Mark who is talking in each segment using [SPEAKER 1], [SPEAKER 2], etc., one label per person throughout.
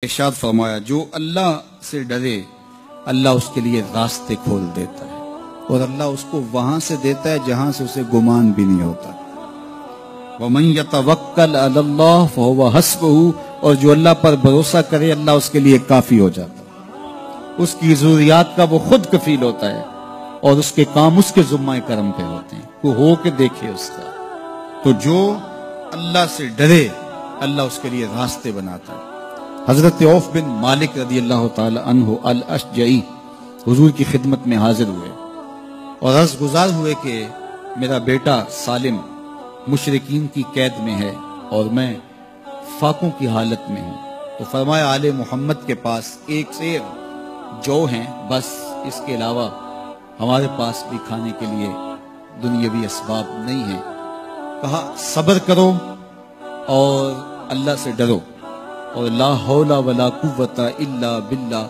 [SPEAKER 1] ارشاد فرمایا جو اللہ سے ڈرے اللہ اس کے لیے راستے کھول دیتا ہے اور اللہ اس کو وہاں سے دیتا ہے جہاں سے اسے گمان بھی نہیں ہوتا. وَمَن يَتَوَكَّلْ عَلَى اللَّهِ فَهُوَ حَسْبُهُ، اور جو اللہ پر بھروسہ کرے اللہ اس کے لیے کافی ہو جاتا ہے. اس کی ضروریات کا وہ خود کفیل ہوتا ہے اور اس کے کام اس کے ذمہ کرم پہ ہوتے ہیں. وہ ہو کے دیکھے اس کا. تو جو اللہ سے ڈرے اللہ اس کے لیے راستے بناتا ہے. حضرت عوف بن مالک رضی اللہ تعالی عنہ الاشجعی حضور کی خدمت میں حاضر ہوئے اور عرض گزار ہوئے کہ میرا بیٹا سالم مشرکین کی قید میں ہے اور میں فاقوں کی حالت میں ہوں. تو فرمایا آل محمد کے پاس ایک سیر جو ہیں بس، اس کے علاوہ ہمارے پاس بھی کھانے کے لیے دنیاوی اسباب نہیں ہیں. کہا صبر کرو اور اللہ سے ڈرو اور لا حول ولا قوت الا باللہ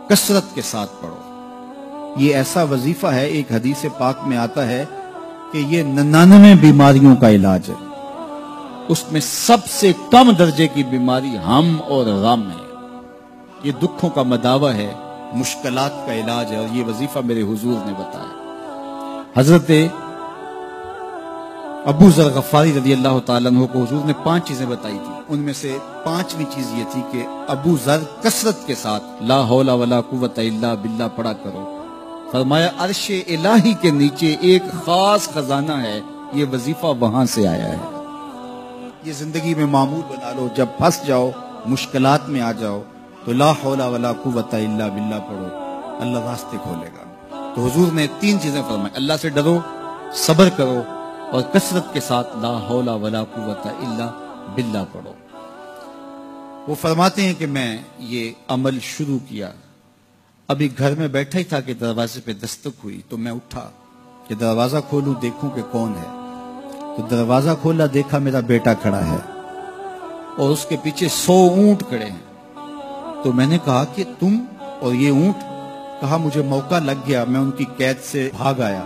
[SPEAKER 1] کثرت کے ساتھ پڑھو. یہ ایسا وظیفہ ہے، ایک حدیث پاک میں آتا ہے کہ یہ 99 بیماریوں کا علاج ہے. اس میں سب سے کم درجے کی بیماری ہم اور غم ہے. یہ دکھوں کا مداوع ہے، مشکلات کا علاج ہے، اور یہ وظیفہ میرے حضور نے بتایا. حضرت ابو ذر غفاری رضی اللہ تعالیٰ عنہ کو حضور نے 5 چیزیں بتائی تھی. ان میں سے 5ویں چیز یہ تھی کہ ابو ذر کثرت کے ساتھ لا حول ولا قوت الا باللہ پڑھا کرو. فرمایا عرش الہی کے نیچے ایک خاص خزانہ ہے، یہ وظیفہ وہاں سے آیا ہے. یہ زندگی میں معمول بنا لو. جب پھنس جاؤ، مشکلات میں آ جاؤ تو لا حول ولا قوت الا باللہ پڑھو، اللہ راستے کھولے گا. تو حضور نے 3 چیزیں فرمائی: اللہ سے ڈرو، صبر کرو اور کثرت کے ساتھ لا حول ولا قوت الا باللہ پڑھو. وہ فرماتے ہیں کہ میں یہ عمل شروع کیا، ابھی گھر میں بیٹھا ہی تھا کہ دروازے پہ دستک ہوئی. تو میں اٹھا کہ دروازہ کھولوں دیکھوں کہ کون ہے. تو دروازہ کھولا، دیکھا میرا بیٹا کھڑا ہے اور اس کے پیچھے 100 اونٹ کھڑے ہیں. تو میں نے کہا کہ تم اور یہ اونٹ؟ کہا مجھے موقع لگ گیا، میں ان کی قید سے بھاگ آیا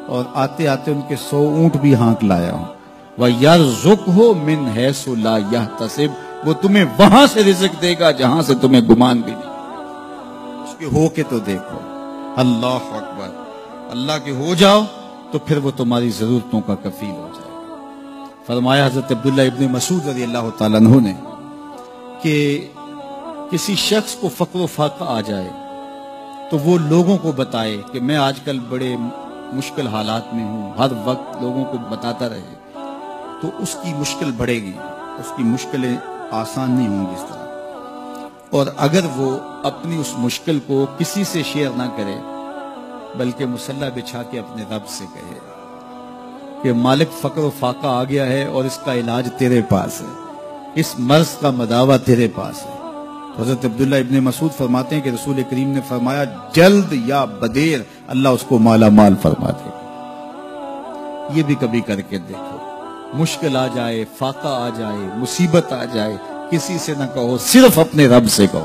[SPEAKER 1] اور آتے آتے ان کے 100 اونٹ بھی ہانک لایا ہوں. وَيَرْزُقْهُ مِنْ حَيْثُ لَا يَحْتَسِبُ، وہ تمہیں وہاں سے رزق دے گا جہاں سے تمہیں گمان بھی نہیں. اس کے ہو کے تو دیکھو. اللہ اکبر. اللہ کے ہو جاؤ تو پھر وہ تمہاری ضرورتوں کا کفیل ہو جائے گا. فرمایا حضرت عبداللہ ابن مسعود رضی اللہ تعالیٰ عنہ نے کہ کسی شخص کو فقر و فاقہ آ جائے تو وہ لوگوں کو بتائے کہ میں آج کل بڑے مشکل حالات میں ہوں، ہر وقت لوگوں کو بتاتا رہے تو اس کی مشکل بڑھے گی، اس کی مشکلیں آسان نہیں ہوں گی اس طرح. اور اگر وہ اپنی اس مشکل کو کسی سے شیئر نہ کرے بلکہ مصلی بچھا کے اپنے رب سے کہے کہ مالک فقر و فاقہ آ گیا ہے اور اس کا علاج تیرے پاس ہے، اس مرض کا مداوع تیرے پاس ہے. حضرت عبداللہ ابن مسعود فرماتے ہیں کہ رسول کریم نے فرمایا جلد یا بدیر اللہ اس کو مالا مال فرما دے. یہ بھی کبھی کر کے دیکھو. مشکل آ جائے، فاقہ آ جائے، مصیبت آ جائے، کسی سے نہ کہو، صرف اپنے رب سے کہو،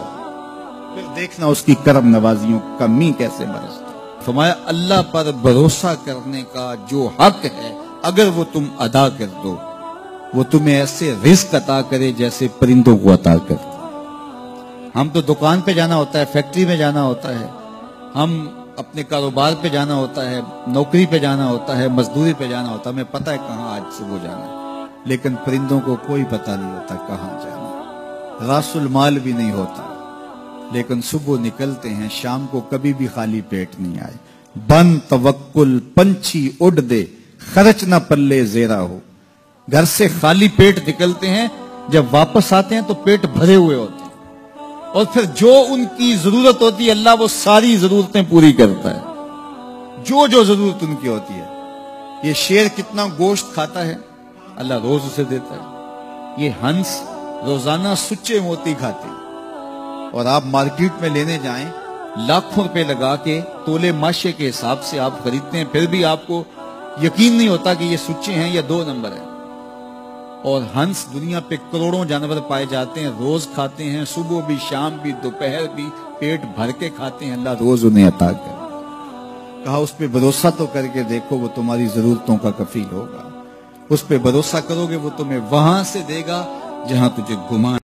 [SPEAKER 1] پھر دیکھنا اس کی کرم نوازیوں کا می کیسے برستا. فرمایا اللہ پر بھروسہ کرنے کا جو حق ہے اگر وہ تم ادا کر دو وہ تمہیں ایسے رزق عطا کرے جیسے پرندوں کو عطا کرتا. ہم تو دکان پہ جانا ہوتا ہے، فیکٹری میں جانا ہوتا ہے، ہم اپنے کاروبار پہ جانا ہوتا ہے، نوکری پہ جانا ہوتا ہے، مزدوری پہ جانا ہوتا ہے، ہمیں پتہ ہے کہاں آج صبح جانا ہے. لیکن پرندوں کو کوئی پتہ نہیں ہوتا کہاں جانا ہے. راس المال بھی نہیں ہوتا لیکن صبح نکلتے ہیں، شام کو کبھی بھی خالی پیٹ نہیں آئے. بن توکل پنچھی اڑ دے، خرچ نہ پلے زیرا ہو. گھر سے خالی پیٹ نکلتے ہیں، جب واپس آتے ہیں تو پیٹ بھرے ہوئے ہوتے ہیں اور پھر جو ان کی ضرورت ہوتی ہے اللہ وہ ساری ضرورتیں پوری کرتا ہے، جو جو ضرورت ان کی ہوتی ہے. یہ شیر کتنا گوشت کھاتا ہے اللہ روز اسے دیتا ہے. یہ ہنس روزانہ سچے موتی کھاتے ہیں اور آپ مارکیٹ میں لینے جائیں لاکھوں روپے لگا کے تولے ماشے کے حساب سے آپ خریدتے ہیں، پھر بھی آپ کو یقین نہیں ہوتا کہ یہ سچے ہیں یا 2 نمبر ہیں. اور ہنس دنیا پہ کروڑوں جانور پائے جاتے ہیں، روز کھاتے ہیں، صبح بھی، شام بھی، دوپہر بھی، پیٹ بھر کے کھاتے ہیں، اللہ روز انہیں عطا کرے. کہا اس پہ بھروسہ تو کر کے دیکھو، وہ تمہاری ضرورتوں کا کفیل ہوگا. اس پہ بھروسہ کرو گے وہ تمہیں وہاں سے دے گا جہاں تجھے گمان